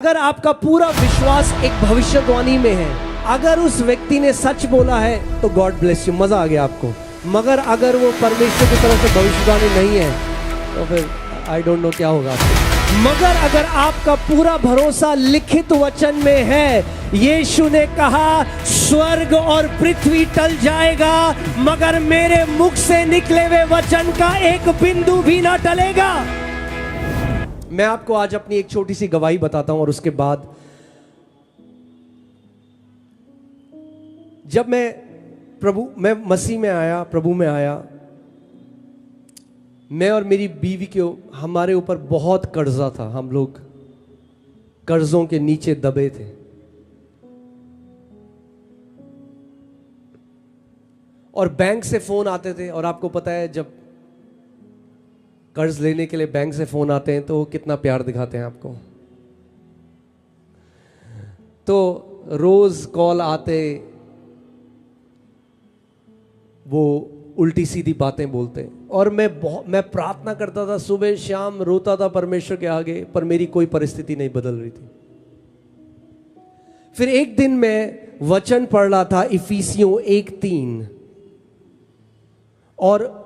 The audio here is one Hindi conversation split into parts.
अगर आपका पूरा विश्वास एक भविष्यवाणी में है, अगर उस व्यक्ति ने सच बोला है तो गॉड ब्लेस यू, मजा आ गया आपको। मगर अगर वो परमेश्वर की तरफ से भविष्यवाणी नहीं है तो फिर आई डोंट नो क्या होगा आपको। मगर अगर आपका पूरा भरोसा लिखित वचन में है, यीशु ने कहा स्वर्ग और पृथ्वी टल जाएगा मगर मेरे मुख से निकले हुए वचन का एक बिंदु भी ना टलेगा। मैं आपको आज अपनी एक छोटी सी गवाही बताता हूं और उसके बाद जब मैं मसीह में आया, प्रभु में आया, मैं और मेरी बीवी के हमारे ऊपर बहुत कर्जा था। हम लोग कर्जों के नीचे दबे थे और बैंक से फोन आते थे। और आपको पता है जब कर्ज लेने के लिए बैंक से फोन आते हैं तो वो कितना प्यार दिखाते हैं आपको। तो रोज कॉल आते, वो उल्टी सीधी बातें बोलते और मैं प्रार्थना करता था, सुबह शाम रोता था परमेश्वर के आगे, पर मेरी कोई परिस्थिति नहीं बदल रही थी। फिर एक दिन मैं वचन पढ़ रहा था इफिसियों 1:3 और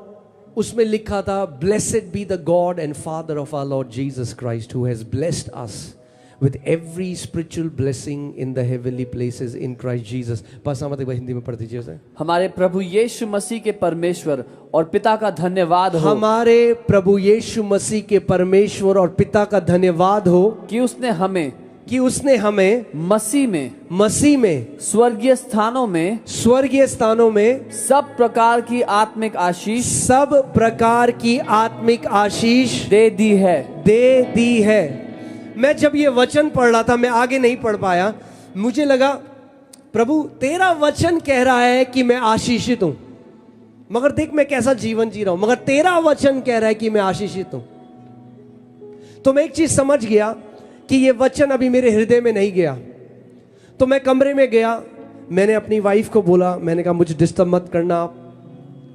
उसमें लिखा था, blessed be the God and father of our Lord Jesus Christ who has blessed us with every spiritual blessing in the heavenly places in Christ Jesus। पास एक बार हिंदी में पढ़ दीजिए उसे। हमारे प्रभु यीशु मसीह के परमेश्वर और पिता का धन्यवाद हो। हमारे प्रभु यीशु मसीह के परमेश्वर और पिता का धन्यवाद हो कि उसने हमें मसीह में स्वर्गीय स्थानों में सब प्रकार की आत्मिक आशीष दे दी है। मैं जब ये वचन पढ़ रहा था, मैं आगे नहीं पढ़ पाया, मुझे लगा प्रभु तेरा वचन कह रहा है कि मैं आशीषित हूं, मगर देख मैं कैसा जीवन जी रहा हूं, मगर तेरा वचन कह रहा है कि मैं आशीषित हूं। तो मैं एक चीज समझ गया कि ये वचन अभी मेरे हृदय में नहीं गया। तो मैं कमरे में गया, मैंने अपनी वाइफ को बोला, मैंने कहा मुझे डिस्टर्ब मत करना।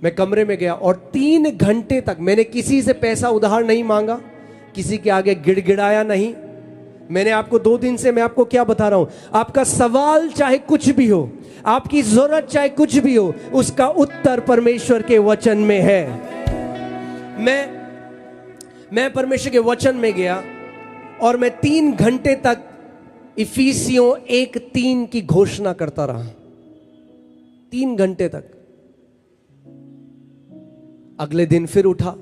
मैं कमरे में गया और 3 घंटे तक मैंने किसी से पैसा उधार नहीं मांगा, किसी के आगे गिड़गिड़ाया नहीं। मैंने आपको 2 दिन से मैं आपको क्या बता रहा हूं, आपका सवाल चाहे कुछ भी हो, आपकी जरूरत चाहे कुछ भी हो, उसका उत्तर परमेश्वर के वचन में है। मैं परमेश्वर के वचन में गया और मैं 3 घंटे तक इफिसियों 1:3 की घोषणा करता रहा। 3 घंटे तक। अगले दिन फिर उठा,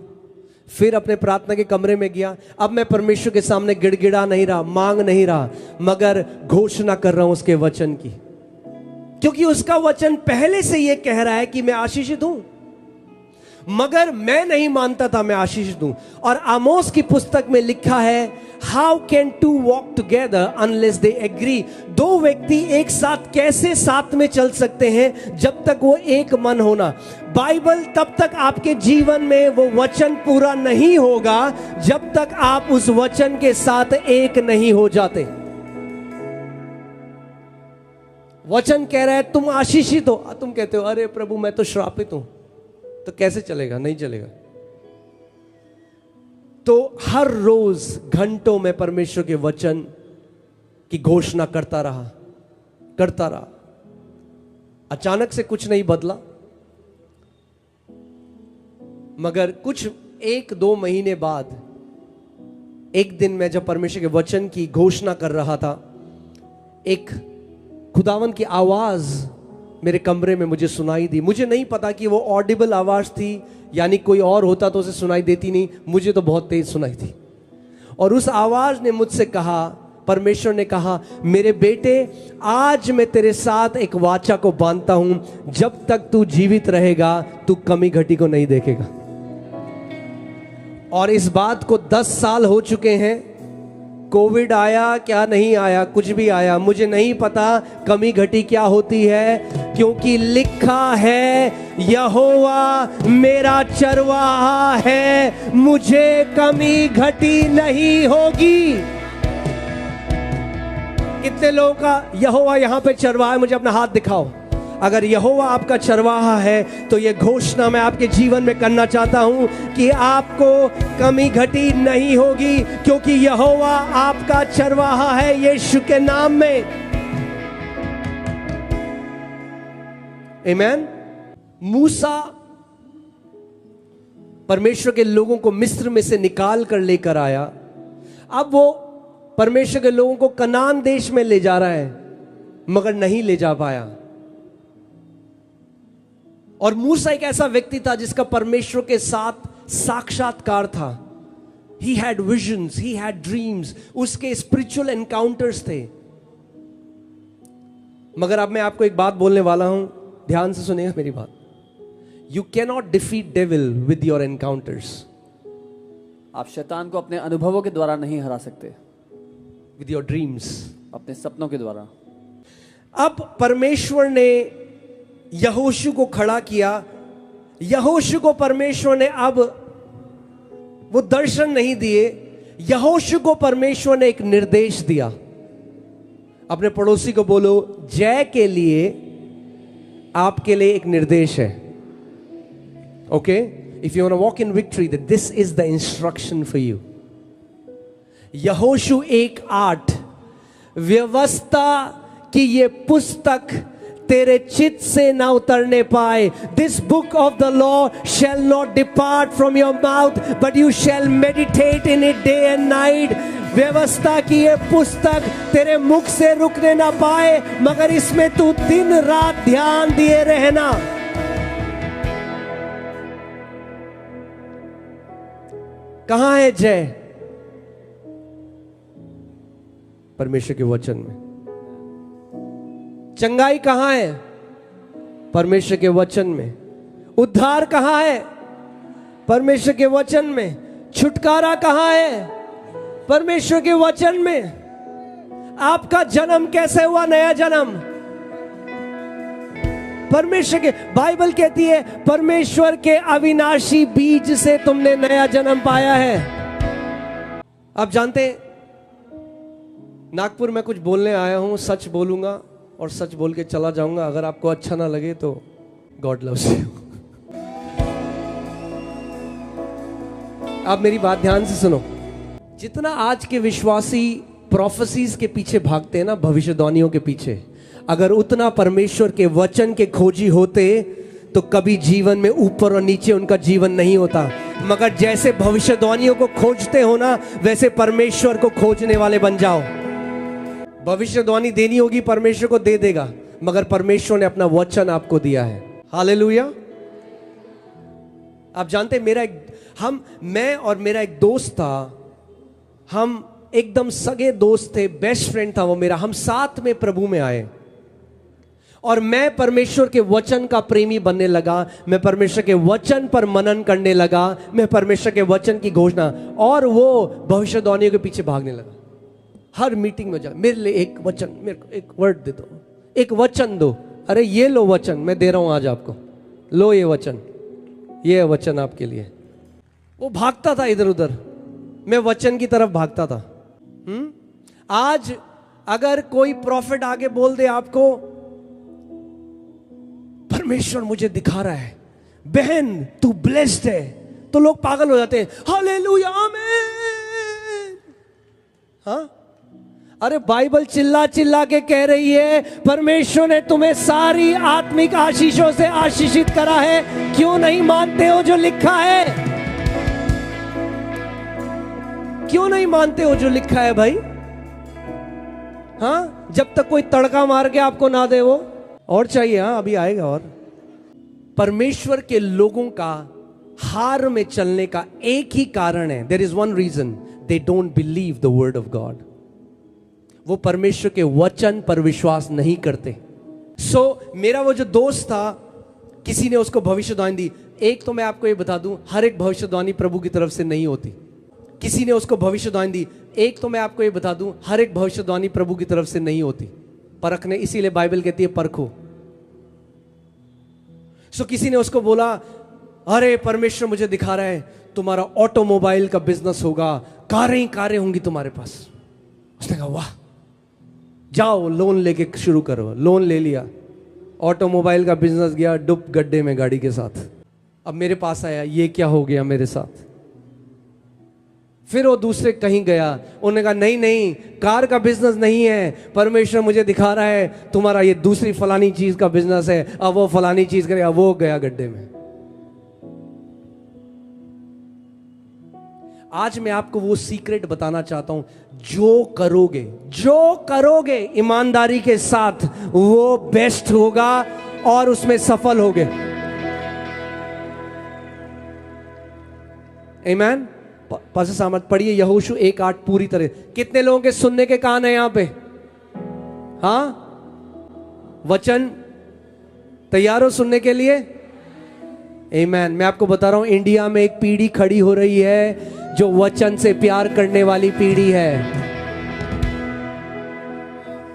फिर अपने प्रार्थना के कमरे में गया। अब मैं परमेश्वर के सामने गिड़गिड़ा नहीं रहा, मांग नहीं रहा, मगर घोषणा कर रहा हूं उसके वचन की, क्योंकि उसका वचन पहले से यह कह रहा है कि मैं आशीषित हूं। मगर मैं नहीं मानता था मैं आशीषित हूं। और आमोस की पुस्तक में लिखा है, how can 2 walk together unless they agree. 2 व्यक्ति एक साथ कैसे साथ में चल सकते हैं जब तक वो एक मन होना। बाइबल तब तक आपके जीवन में वो वचन पूरा नहीं होगा जब तक आप उस वचन के साथ एक नहीं हो जाते। वचन कह रहा है तुम आशीषित हो, तुम कहते हो अरे प्रभु मैं तो श्रापित हूं, तो कैसे चलेगा? नहीं चलेगा। तो हर रोज घंटों में परमेश्वर के वचन की घोषणा करता रहा। अचानक से कुछ नहीं बदला, मगर कुछ 1-2 महीने बाद एक दिन मैं जब परमेश्वर के वचन की घोषणा कर रहा था, एक खुदावन की आवाज मेरे कमरे में मुझे सुनाई दी। मुझे नहीं पता कि वो ऑडिबल आवाज थी, यानी कोई और होता तो उसे सुनाई देती नहीं, मुझे तो बहुत तेज सुनाई थी। और उस आवाज ने मुझसे कहा, परमेश्वर ने कहा, मेरे बेटे आज मैं तेरे साथ एक वाचा को बांधता हूं, जब तक तू जीवित रहेगा तू कमी घटी को नहीं देखेगा। और इस बात को 10 साल हो चुके हैं। कोविड आया क्या नहीं आया, कुछ भी आया, मुझे नहीं पता कमी घटी क्या होती है, क्योंकि लिखा है यहोवा मेरा चरवाहा है, मुझे कमी घटी नहीं होगी। कितने लोगों का यहोवा यहां पे चरवाहा है? मुझे अपना हाथ दिखाओ। अगर यहोवा आपका चरवाहा है तो ये घोषणा मैं आपके जीवन में करना चाहता हूं कि आपको कमी घटी नहीं होगी, क्योंकि यहोवा आपका चरवाहा है यीशु के नाम में। आमीन। मूसा परमेश्वर के लोगों को मिस्र में से निकाल कर लेकर आया। अब वो परमेश्वर के लोगों को कनान देश में ले जा रहा है, मगर नहीं ले जा पाया। और मूसा एक ऐसा व्यक्ति था जिसका परमेश्वर के साथ साक्षात्कार था। He had visions, he had dreams, उसके स्पिरिचुअल एनकाउंटर्स थे। मगर अब मैं आपको एक बात बोलने वाला हूं, ध्यान से सुनिएगा मेरी बात। You cannot defeat devil with your encounters. आप शैतान को अपने अनुभवों के द्वारा नहीं हरा सकते, विद योर ड्रीम्स, अपने सपनों के द्वारा। अब परमेश्वर ने यहोशू को खड़ा किया। यहोशू को परमेश्वर ने अब वो दर्शन नहीं दिए, यहोशू को परमेश्वर ने एक निर्देश दिया। अपने पड़ोसी को बोलो, जय के लिए आपके लिए एक निर्देश है। Okay, if you want to walk in victory, that this is the instruction for you. यहोशू 1:8, व्यवस्था की ये पुस्तक तेरे चित्त से ना उतरने पाए। This book of the law shall not depart from your mouth, but you shall meditate in it day and night. व्यवस्था की ये पुस्तक तेरे मुख से रुकने ना पाए, मगर इसमें तू दिन रात ध्यान दिए रहना। कहां है जय? परमेश्वर के वचन में। चंगाई कहां है? परमेश्वर के वचन में। उद्धार कहां है? परमेश्वर के वचन में। छुटकारा कहां है? परमेश्वर के वचन में। आपका जन्म कैसे हुआ? नया जन्म परमेश्वर के, बाइबल कहती है परमेश्वर के अविनाशी बीज से तुमने नया जन्म पाया है। आप जानते हैं, नागपुर में कुछ बोलने आया हूं, सच बोलूंगा और सच बोल के चला जाऊंगा। अगर आपको अच्छा ना लगे तो गॉड लव्स यू। आप मेरी बात ध्यान से सुनो। जितना आज के विश्वासी प्रोफेसीज के पीछे भागते हैं ना, भविष्यवाणियों के पीछे, अगर उतना परमेश्वर के वचन के खोजी होते तो कभी जीवन में ऊपर और नीचे उनका जीवन नहीं होता। मगर जैसे भविष्यवाणियों को खोजते हो ना, वैसे परमेश्वर को खोजने वाले बन जाओ। भविष्यवाणी देनी होगी, परमेश्वर को दे देगा, मगर परमेश्वर ने अपना वचन आपको दिया है। हालेलुया। आप जानते मैं और मेरा एक दोस्त था, हम एकदम सगे दोस्त थे, बेस्ट फ्रेंड था वो मेरा। हम साथ में प्रभु में आए और मैं परमेश्वर के वचन का प्रेमी बनने लगा। मैं परमेश्वर के वचन पर मनन करने लगा, मैं परमेश्वर के वचन की घोषणा, और वो भविष्यवाणियों के पीछे भागने लगा। हर मीटिंग में जा, मेरे लिए एक वचन, मेरे को एक वर्ड दे दो, एक वचन दो। अरे ये लो वचन, मैं दे रहा हूं आज आपको, लो ये वचन, ये वचन आपके लिए। वो भागता था इधर उधर, मैं वचन की तरफ भागता था। आज अगर कोई प्रॉफिट आगे बोल दे आपको, परमेश्वर मुझे दिखा रहा है, बहन तू ब्लेस्ड है, तो लोग पागल हो जाते हैं। हालेलुया, आमीन। हाँ, अरे बाइबल चिल्ला चिल्ला के कह रही है परमेश्वर ने तुम्हें सारी आत्मिक आशीषों से आशीषित करा है। क्यों नहीं मानते हो जो लिखा है? क्यों नहीं मानते हो जो लिखा है भाई? हाँ, जब तक कोई तड़का मार के आपको ना दे वो और चाहिए। हाँ, अभी आएगा। और परमेश्वर के लोगों का हार में चलने का एक ही कारण है, there is one reason, they don't believe the word of God. वो परमेश्वर के वचन पर विश्वास नहीं करते। मेरा वो जो दोस्त था, किसी ने उसको भविष्यवाणी दी। एक तो मैं आपको ये बता दूं, हर एक भविष्यवाणी प्रभु की तरफ से नहीं होती। किसी ने उसको भविष्यवाणी दी। एक तो मैं आपको ये बता दूं, हर एक भविष्यवाणी प्रभु की तरफ से नहीं होती। परखने, इसीलिए बाइबल कहती है परखो। किसी ने उसको बोला, अरे परमेश्वर मुझे दिखा रहा है तुम्हारा ऑटोमोबाइल का बिजनेस होगा, कारें होंगी तुम्हारे पास। उसने कहा वाह, जाओ लोन लेके शुरू करो। लोन ले लिया, ऑटोमोबाइल का बिजनेस गया डुब गड्ढे में गाड़ी के साथ। अब मेरे पास आया, ये क्या हो गया मेरे साथ। फिर वो दूसरे कहीं गया, उन्होंने कहा नहीं नहीं, कार का बिजनेस नहीं है, परमेश्वर मुझे दिखा रहा है तुम्हारा ये दूसरी फलानी चीज का बिजनेस है। अब वो फलानी चीज करेगा, वो गया गड्ढे में। आज मैं आपको वो सीक्रेट बताना चाहता हूं, जो करोगे ईमानदारी के साथ वो बेस्ट होगा और उसमें सफल होगे। आमीन। पास सामत पढ़िए यहोशू 1:8 पूरी तरह। कितने लोगों के सुनने के कान है यहां पे? हाँ, वचन तैयार हो सुनने के लिए? आमीन। मैं आपको बता रहा हूं, इंडिया में एक पीढ़ी खड़ी हो रही है जो वचन से प्यार करने वाली पीढ़ी है।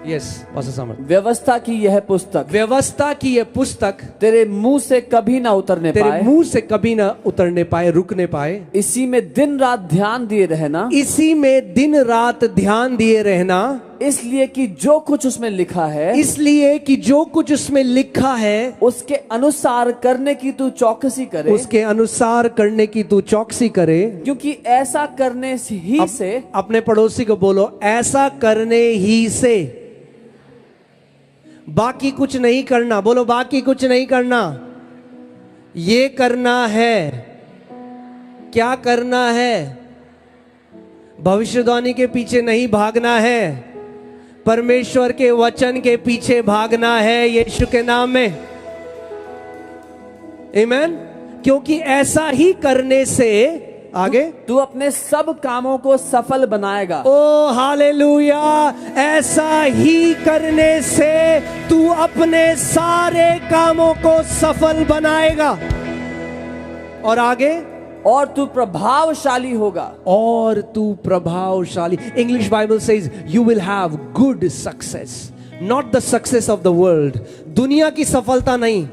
यस पास्टर सामर्थ। व्यवस्था की यह पुस्तक तेरे मुंह से कभी ना उतरने पाए, रुकने पाए। इसी में दिन रात ध्यान दिए रहना, इसलिए कि जो कुछ उसमें लिखा है उसके अनुसार करने की तू चौकसी करे, क्योंकि ऐसा करने ही से। अपने पड़ोसी को बोलो, ऐसा करने ही से, बाकी कुछ नहीं करना। बोलो, बाकी कुछ नहीं करना, ये करना है। क्या करना है? भविष्यवाणी के पीछे नहीं भागना है, परमेश्वर के वचन के पीछे भागना है, यीशु के नाम में। आमीन। क्योंकि ऐसा ही करने से आगे तू अपने सब कामों को सफल बनाएगा। ओ हालेलुया। ऐसा ही करने से तू अपने सारे कामों को सफल बनाएगा। और आगे, और तू प्रभावशाली होगा। English Bible says you will have good success, not the success of the world. दुनिया की सफलता नहीं,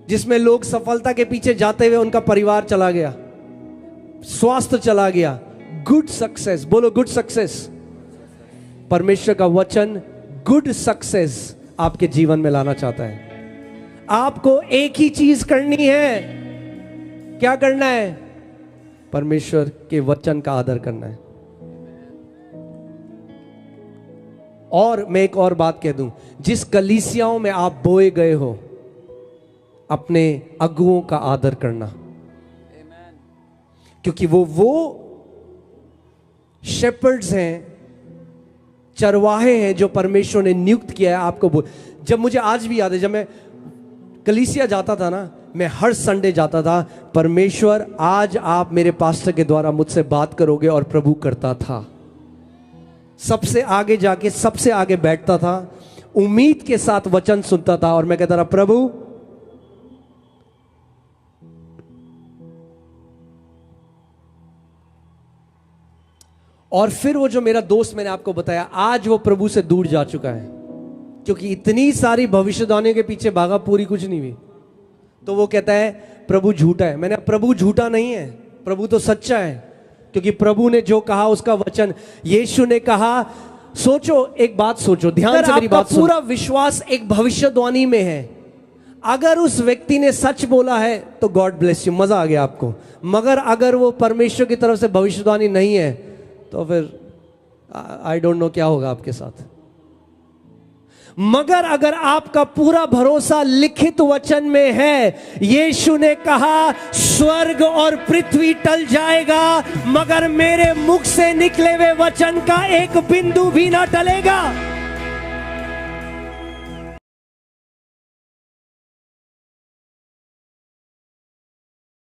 जिसमें लोग सफलता के पीछे जाते हुए उनका परिवार चला गया, स्वास्थ्य चला गया। गुड सक्सेस, बोलो गुड सक्सेस। परमेश्वर का वचन गुड सक्सेस आपके जीवन में लाना चाहता है। आपको एक ही चीज करनी है। क्या करना है? परमेश्वर के वचन का आदर करना है। और मैं एक और बात कह दूं, जिस कलीसियाओं में आप बोए गए हो, अपने अगुओं का आदर करना, क्योंकि वो शेपर्ड्स हैं, चरवाहे हैं जो परमेश्वर ने नियुक्त किया है आपको। जब मुझे आज भी याद है, जब मैं कलीसिया जाता था ना, मैं हर संडे जाता था, परमेश्वर आज आप मेरे पास्टर के द्वारा मुझसे बात करोगे, और प्रभु करता था। सबसे आगे जाके सबसे आगे बैठता था, उम्मीद के साथ वचन सुनता था, और मैं कहता था प्रभु और फिर वो जो मेरा दोस्त मैंने आपको बताया, आज वो प्रभु से दूर जा चुका है, क्योंकि इतनी सारी भविष्यवाणियों के पीछे भागा, पूरी कुछ नहीं हुई। तो वो कहता है प्रभु झूठा है। मैंने, प्रभु झूठा नहीं है, प्रभु तो सच्चा है, क्योंकि प्रभु ने जो कहा उसका वचन, यीशु ने कहा। सोचो, एक बात सोचो, ध्यान से मेरी बात सुनो। पूरा विश्वास एक भविष्यवाणी में है, अगर उस व्यक्ति ने सच बोला है तो गॉड ब्लेस यू, मजा आ गया आपको। मगर अगर वो परमेश्वर की तरफ से भविष्यवाणी नहीं है, तो फिर आई डोंट नो क्या होगा आपके साथ। मगर अगर आपका पूरा भरोसा लिखित वचन में है, यीशु ने कहा स्वर्ग और पृथ्वी टल जाएगा, मगर मेरे मुख से निकले हुए वचन का एक बिंदु भी ना टलेगा।